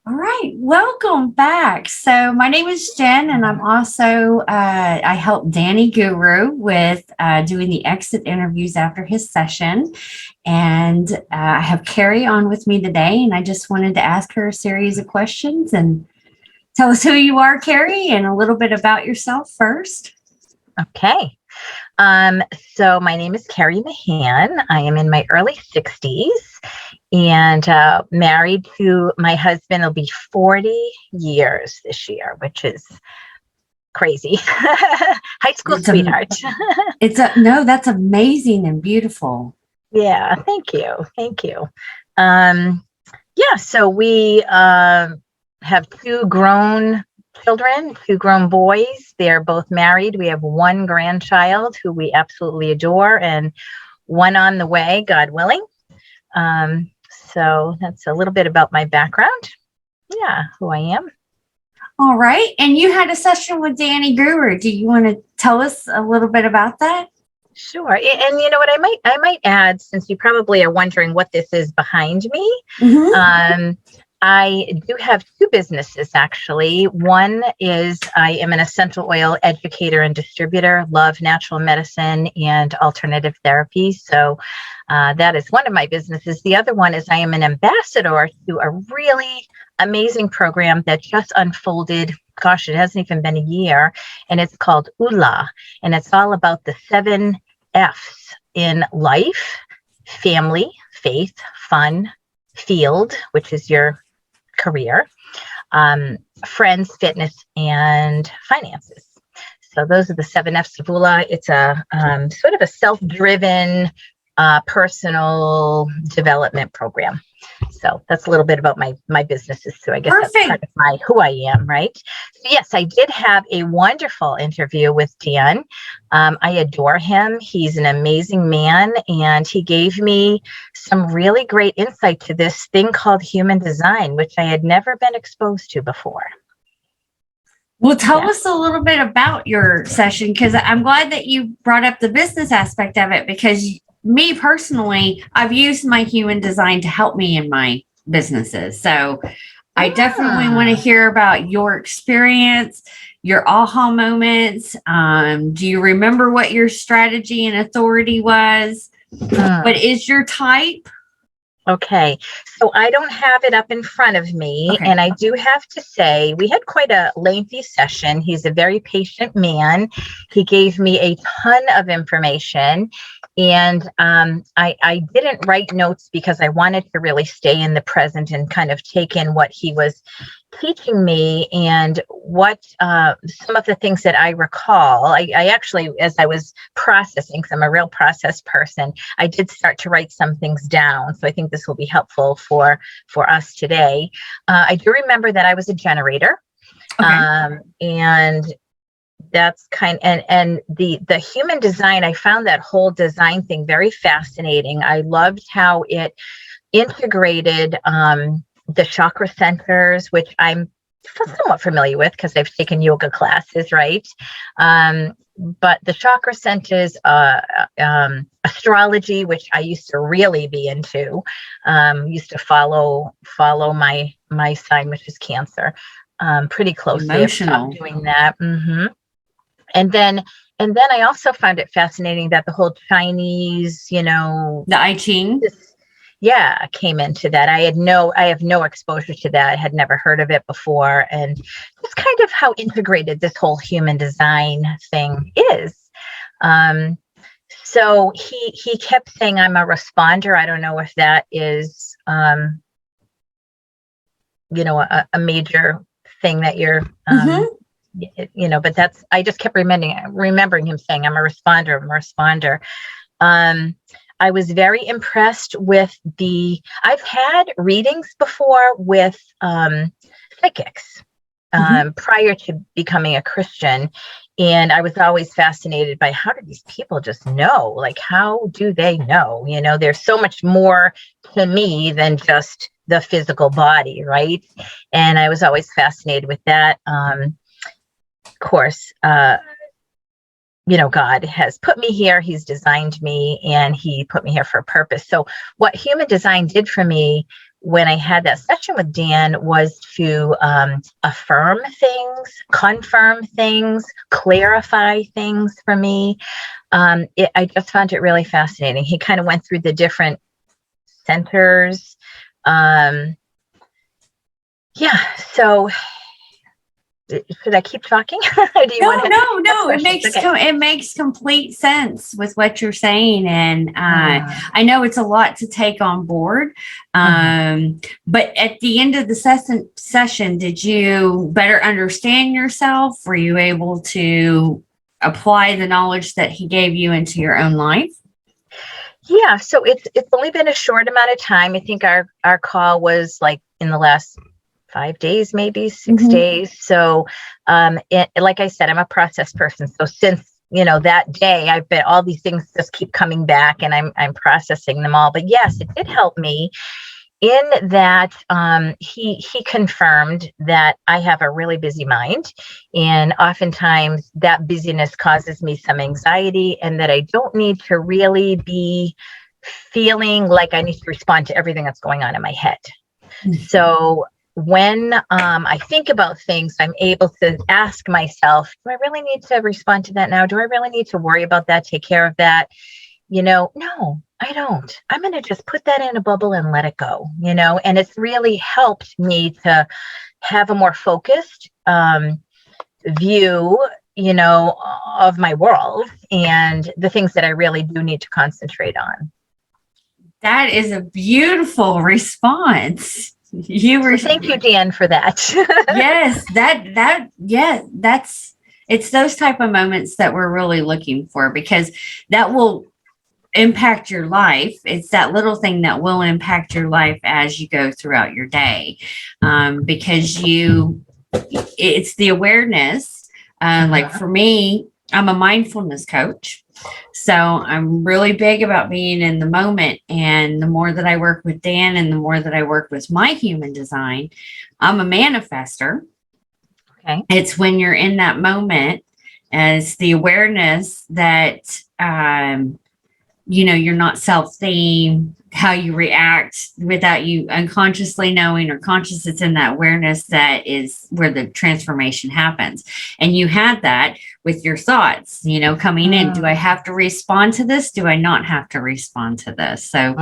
All right, welcome back. So my name is Jen, and I'm also I help Danny Guru with doing the exit interviews after his session, and I have Kerri on with me today, and I just wanted to ask her a series of questions and tell us who you are, Kerri, and a little bit about yourself first. Okay. So my name is Kerri Mahan. I am in my early 60s and married to my husband. It'll be 40 years this year, which is crazy. High school It's sweetheart. no, that's amazing and beautiful. Yeah, thank you. Thank you. Yeah, so we have two grown children, two grown boys. They're both married. We have one grandchild who we absolutely adore and one on the way, God willing. So that's a little bit about my background. Yeah, who I am. All right, and you had a session with Danny Guru. Do you want to tell us a little bit about that? Sure. And you know what, I might add, since you probably are wondering what this is behind me. Mm-hmm. I do have two businesses, actually. One is I am an essential oil educator and distributor, love natural medicine and alternative therapy. So that is one of my businesses. The other one is I am an ambassador to a really amazing program that just unfolded. Gosh, it hasn't even been a year. And it's called ULA. And it's all about the 7 F's in life: family, faith, fun, field, which is your career, friends, fitness, and finances. So those are the 7 F's of ULA. It's a sort of a self-driven personal development program. So that's a little bit about my businesses. So I guess Perfect. That's part of my who I am, right? So yes, I did have a wonderful interview with Dan. I adore him. He's an amazing man, and he gave me some really great insight to this thing called human design, which I had never been exposed to before. Well, tell us a little bit about your session, because I'm glad that you brought up the business aspect of it, because me personally, I've used my human design to help me in my businesses. So I definitely want to hear about your experience, your aha moments. Do you remember what your strategy and authority was? What is your type? Okay, so I don't have it up in front of me, Okay. And I do have to say we had quite a lengthy session. He's a very patient man. He gave me a ton of information, and I didn't write notes because I wanted to really stay in the present and kind of take in what he was teaching me and what some of the things that I recall. I actually, as I was processing, because I'm a real process person, I did start to write some things down. So I think this will be helpful for us today. I do remember that I was a generator. Okay. And that's and the human design, I found that whole design thing very fascinating. I loved how it integrated the chakra centers, which I'm somewhat familiar with because I've taken yoga classes, right? But the chakra centers, astrology, which I used to really be into, used to follow my sign, which is Cancer, pretty closely. Emotional. I've stopped doing that. And then I also found it fascinating that the whole Chinese, the I Ching. Came into that. I have no exposure to that. I had never heard of it before. And just kind of how integrated this whole human design thing is. So he kept saying I'm a responder. I don't know if that is, a major thing that you're, but I just kept remembering him saying I'm a responder. I was very impressed with I've had readings before with psychics prior to becoming a Christian. And I was always fascinated by how do these people just know? Like, how do they know? There's so much more to me than just the physical body, right? And I was always fascinated with that. Of course, God has put me here. He's designed me and he put me here for a purpose. So what human design did for me when I had that session with Dan was to affirm things, confirm things, clarify things for me. I just found it really fascinating. He kind of went through the different centers. So should I keep talking? Do you want to No. It makes complete sense with what you're saying, and I know it's a lot to take on board. But at the end of the session, did you better understand yourself? Were you able to apply the knowledge that he gave you into your own life? Yeah. So it's only been a short amount of time. I think our call was like in the last 5 days, maybe 6 days. So, like I said, I'm a process person. So since, that day, I've been, all these things just keep coming back and I'm processing them all. But yes, it did help me in that, he confirmed that I have a really busy mind, and oftentimes that busyness causes me some anxiety, and that I don't need to really be feeling like I need to respond to everything that's going on in my head. So when I think about things, I'm able to ask myself, do I really need to respond to that now? Do I really need to worry about that, take care of that? No, I don't. I'm going to just put that in a bubble and let it go, and it's really helped me to have a more focused view, of my world and the things that I really do need to concentrate on. That is a beautiful response. Thank you, Dan, for that. Yes, it's those type of moments that we're really looking for, because that will impact your life. It's that little thing that will impact your life as you go throughout your day, because it's the awareness. Like for me, I'm a mindfulness coach. So I'm really big about being in the moment. And the more that I work with Dan and the more that I work with my human design, I'm a manifester. Okay. It's when you're in that moment, as the awareness that, you're not self-themed, how you react without you unconsciously knowing, or conscious. It's in that awareness that is where the transformation happens. And you had that with your thoughts, coming in. Do I have to respond to this? Do I not have to respond to this? So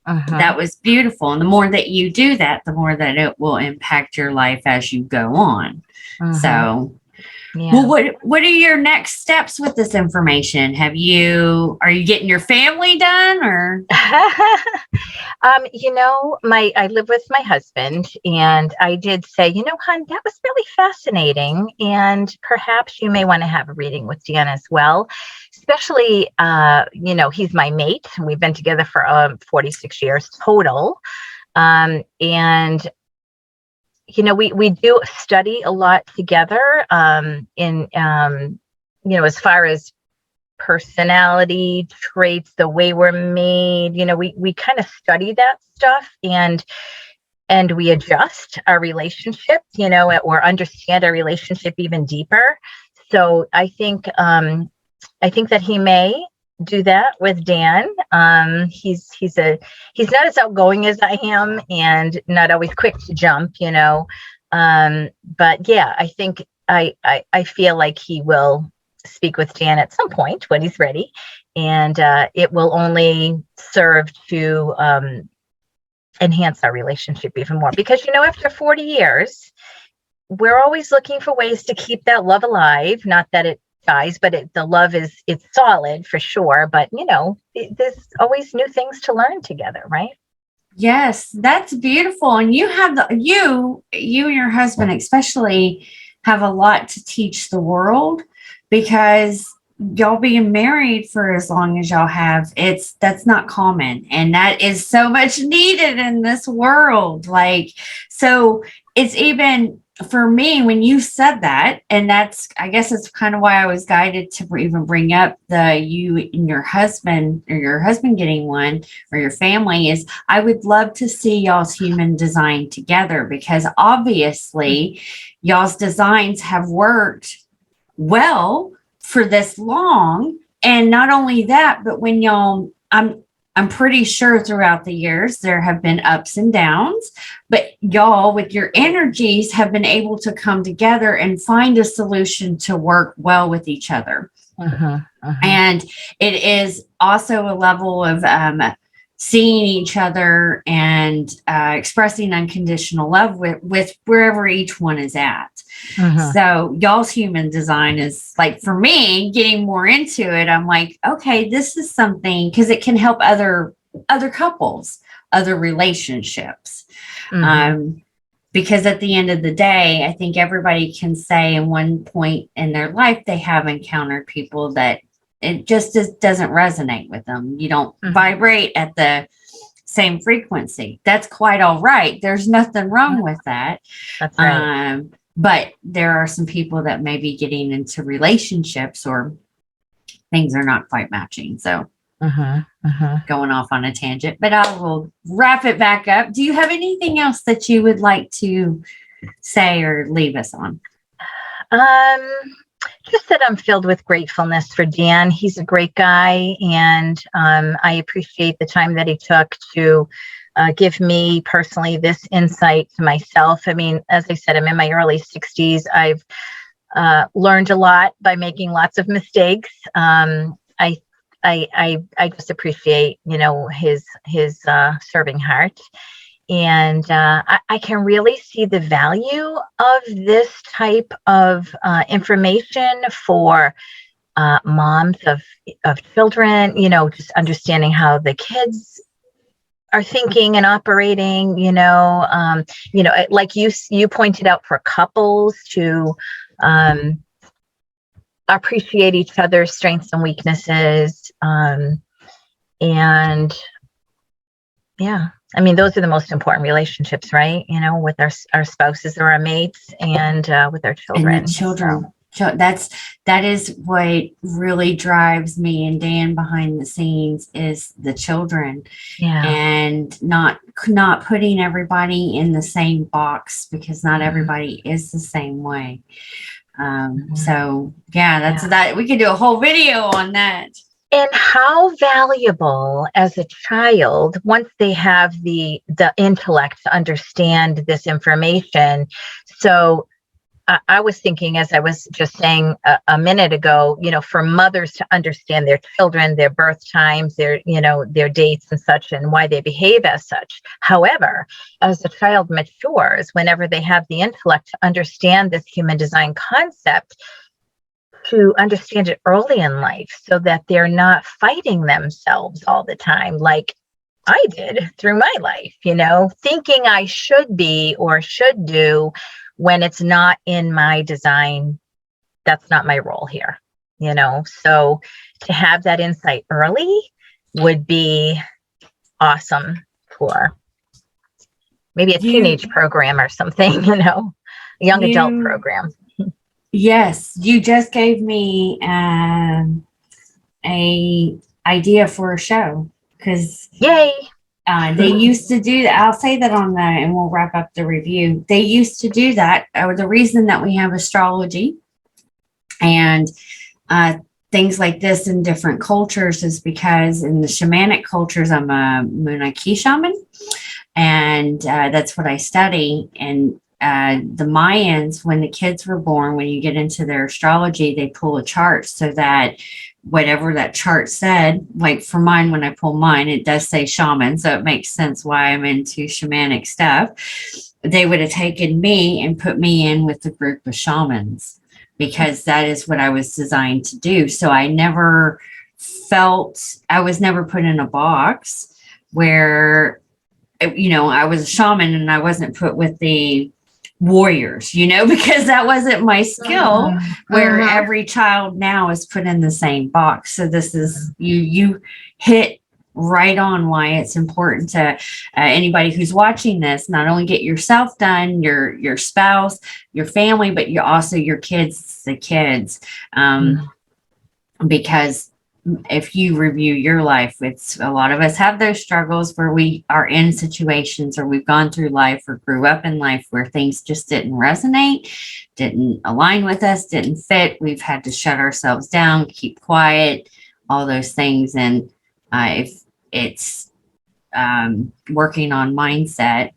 that was beautiful. And the more that you do that, the more that it will impact your life as you go on. So yeah. Well, what are your next steps with this information? Are you getting your family done, or? I live with my husband, and I did say, hon, that was really fascinating, and perhaps you may want to have a reading with Dan as well. Especially, he's my mate, and we've been together for 46 years total, and we do study a lot together, as far as personality traits, the way we're made, we kind of study that stuff, and we adjust our relationship, or understand our relationship even deeper. So I think that he may do that with Dan. He's not as outgoing as I am, and not always quick to jump, but yeah, I think I feel like he will speak with Dan at some point when he's ready, and it will only serve to enhance our relationship even more, because after 40 years, we're always looking for ways to keep that love alive. Not that it dies, but the love it's solid for sure. But there's always new things to learn together, right? Yes, that's beautiful. And you have you and your husband especially have a lot to teach the world, because y'all being married for as long as y'all have, that's not common, and that is so much needed in this world. So it's even for me, when you said that, and I guess it's kind of why I was guided to even bring up you and your husband, or your husband getting one, or your family, is I would love to see y'all's human design together, because obviously y'all's designs have worked well for this long. And not only that, but when y'all, I'm pretty sure throughout the years there have been ups and downs, but y'all with your energies have been able to come together and find a solution to work well with each other. And it is also a level of seeing each other and expressing unconditional love with wherever each one is at. So y'all's human design is like, for me, getting more into it, I'm like, okay, this is something, because it can help other couples, other relationships. Because at the end of the day, I think everybody can say in one point in their life they have encountered people that it just doesn't resonate with them. You don't vibrate at the same frequency. That's quite all right. There's nothing wrong with that. That's right. But there are some people that may be getting into relationships or things are not quite matching. So going off on a tangent, but I will wrap it back up. Do you have anything else that you would like to say or leave us on? Just that I'm filled with gratefulness for Dan. He's a great guy, and I appreciate the time that he took to give me personally this insight to myself. I mean, as I said, I'm in my early 60s. I've learned a lot by making lots of mistakes. I just appreciate, his serving heart. And I can really see the value of this type of information for moms of children, just understanding how the kids are thinking and operating, like you pointed out, for couples to appreciate each other's strengths and weaknesses. And yeah, I mean, those are the most important relationships, right? With our spouses or our mates, and with our children. And the children. So that is what really drives me and Dan behind the scenes, is the children. Yeah. And not putting everybody in the same box, because not everybody is the same way. So yeah, that we could do a whole video on that. And how valuable as a child, once they have the intellect to understand this information. So I was thinking, as I was just saying a minute ago, for mothers to understand their children, their birth times, their dates and such, and why they behave as such. However, as the child matures, whenever they have the intellect to understand this human design concept, to understand it early in life, so that they're not fighting themselves all the time, like I did through my life, thinking I should be or should do when it's not in my design. That's not my role here, so to have that insight early would be awesome for maybe a teenage program or something, a young adult program. Yes, you just gave me a idea for a show, because yay, they used to do that. I'll say that on that, and we'll wrap up the review. They used to do that. The reason that we have astrology and things like this in different cultures is because in the shamanic cultures, I'm a Munaki shaman, and that's what I study. And the Mayans, when the kids were born, when you get into their astrology, they pull a chart so that whatever that chart said, like for mine, when I pull mine, it does say shaman. So it makes sense why I'm into shamanic stuff. They would have taken me and put me in with the group of shamans, because that is what I was designed to do. So I was never put in a box where, I was a shaman and I wasn't put with the warriors, because that wasn't my skill, where every child now is put in the same box. So this is, you hit right on why it's important to anybody who's watching this, not only get yourself done, your spouse, your family, but you also your kids, because if you review your life, it's a lot of us have those struggles where we are in situations, or we've gone through life or grew up in life where things just didn't resonate, didn't align with us, didn't fit. We've had to shut ourselves down, keep quiet, all those things. And if it's working on mindset.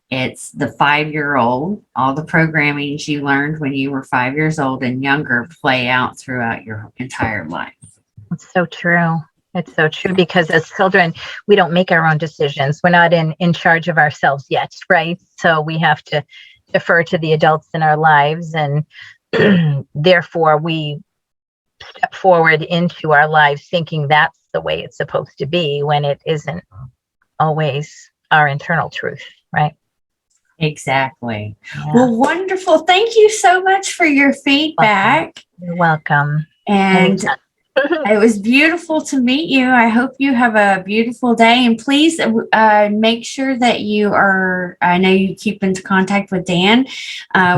It's the 5-year-old, all the programming you learned when you were 5 years old and younger play out throughout your entire life. It's so true. It's so true, because as children, we don't make our own decisions. We're not in charge of ourselves yet, right? So we have to defer to the adults in our lives, and therefore we step forward into our lives thinking that's the way it's supposed to be, when it isn't always our internal truth, right? Exactly. Yeah. Well, wonderful. Thank you so much for your feedback. You're welcome. And it was beautiful to meet you. I hope you have a beautiful day. And please make sure that you are, I know you keep into contact with Dan.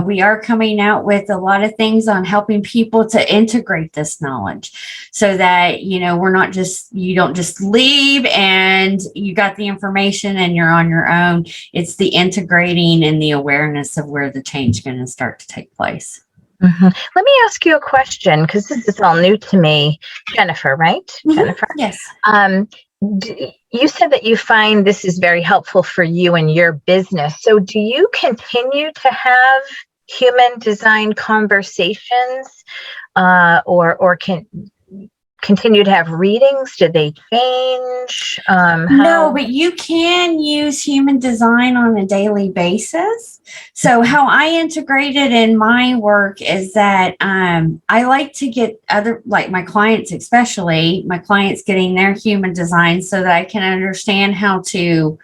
We are coming out with a lot of things on helping people to integrate this knowledge so that, you know, we're not just, you don't just leave and you got the information and you're on your own. It's the integrating and the awareness of where the change is going to start to take place. Mm-hmm. Let me ask you a question, because this is all new to me. Jennifer, right? Mm-hmm. Jennifer? Yes. You said that you find this is very helpful for you and your business. So do you continue to have human design conversations, or can continue to have readings? Do they change? No, but you can use human design on a daily basis. So how I integrate it in my work is that I like to get other, like my clients, especially my clients, getting their human design so that I can understand how to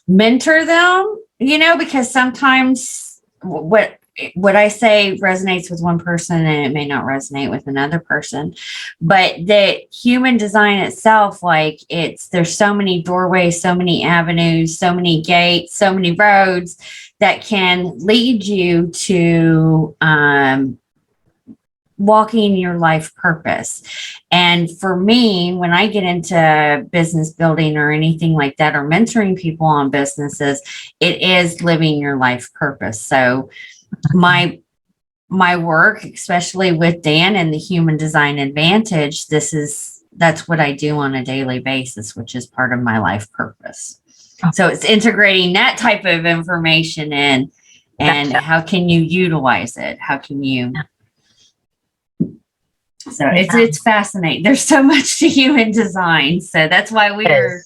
mentor them, you know, because sometimes what I say resonates with one person and it may not resonate with another person. But the human design itself, like there's so many doorways, so many avenues, so many gates, so many roads that can lead you to walking your life purpose. And for me, when I get into business building or anything like that, or mentoring people on businesses, it is living your life purpose. So my work, especially with Dan and the Human Design Advantage, that's what I do on a daily basis, which is part of my life purpose. So it's integrating that type of information in, and how can you utilize it? How can you? So it's fascinating. There's so much to human design. So that's why we're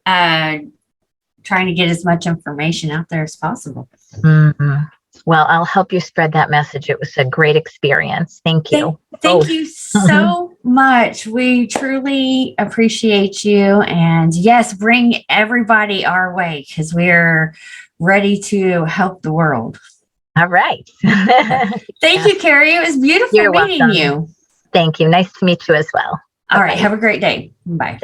trying to get as much information out there as possible. Mm-hmm. Well, I'll help you spread that message. It was a great experience. Thank you. Thank you so much. We truly appreciate you. And yes, bring everybody our way, because we're ready to help the world. All right. Thank you, Kerri. It was beautiful meeting you. Thank you. Nice to meet you as well. All right. Have a great day. Bye.